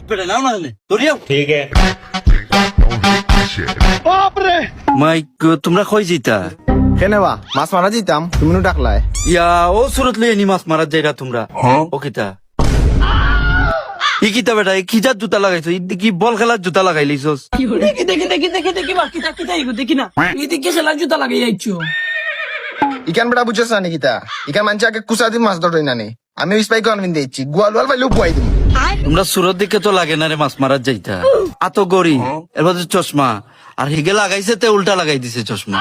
বেটা নাও না ধরিয়াও ठीक है। মাইক তোমরা কই জিতা কেনে বা মাছ মারা দিতাম তুমি নু ডাকলাই ইয়া ও সুরত লই এনি মাছ মারা যাইরা তোমরা ও কিতা ই কিতা বেটা কি জাত জুতা লাগাইছো ই কি বল খেলার জুতা লাগাই লইছস দেখি বাকি কিতা এগো দেখি না এদিকে খেলার জুতা লাগাই যাইছো ইকান বেটা বুঝছস না কিতা ইকান মানছে আগে কুসা দিন মাছ ধরই না নে আমি স্পাই কনভিন দিচ্ছি গোয়াল পাইলে পুয়াই দিম তোমরা সুরত দিকে তো লাগে না রে মাছ মারা যাইতা আতো গরি এরপর চশমা আর হিগে লাগাইছে তে উল্টা লাগাই দিছে চশমা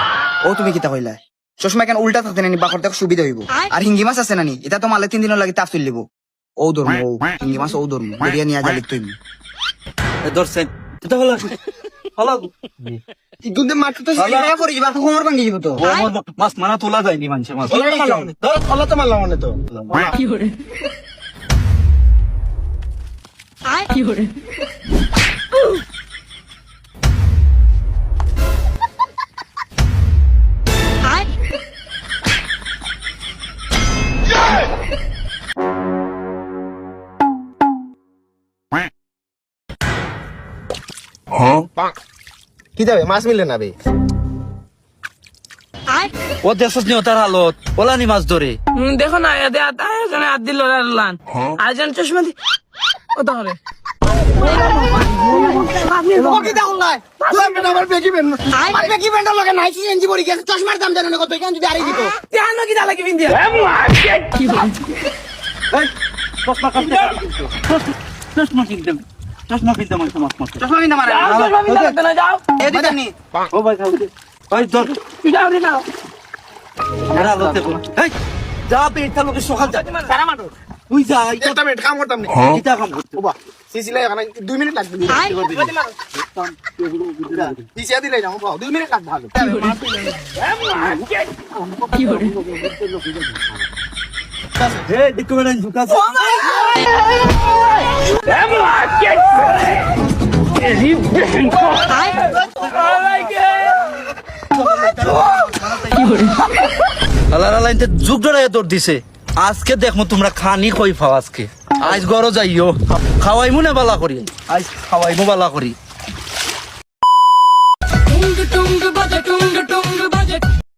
ও তুমি কিতা কইলা চশমা কেন উল্টা থাকতে নানি বাকর দেখ সুবিধা হইব আর হিঙ্গি মাছ আছে নানি এটা তো মালে 3 দিন লাগি তাপ তুলিব ও ধর্ম ও হিঙ্গি মাছ ও ধর্ম বেরিয়া নিয়া জালি তুই ধরছেন এটা হলো হলো ইগুন্দে মাছ তো সিরা পড়ি যাবা কোমর ভাঙি যাব তো মাছ মারা তোলা যায়নি মানুষে মাছ আল্লাহ তো মারলাম না তো কি করে কি করে কি যাবে মাছ মিলে না বে ও দেখছস নি ওটার হালত ওলানি মাছ ধরে দেখো না এদে আজনে আদ দিল লান আজন চশমা দি ও তাহলে ও কিতা হলাই তুই মেনা আমার বেকি বেন্ড লগে নাই সিএনজি পড়ি গেছে চশমার দাম জানো না কত কেন যদি আরি দিত কেন কি দালা কি বিন্দিয়া কি করে এই চশমা কাটতে চশমা কিনতে চশমা কিনতে মাছ মাছ মাছ চশমা বিনা মারে চশমা বিন্দিয়া না যাও এ দিতা নি ও ভাই খাওতে ভাই ধর তুই যাও রে নাও এরা হালতে বল এই যা পেটা লোকে সকাল যা সারা মাটো তুই যা একটা মিনিট কাম করতাম না এটা কাম করতে ওবা সিসিলে এখানে 2 মিনিট লাগবে সিসিয়া দিলে যাও বাবা 2 মিনিট লাগবে ভালো কি করে এই দেখো বেটা ঝুকা আলারা লাইনতে যুগ ধরে দৌড় দিছে আজকে দেখো তোমরা খানি কই পাও আজকে আজ গরো যাইও খাওয়াইমু না বালা করি আজ খাওয়াইমু বালা করি টুং টুং বাজে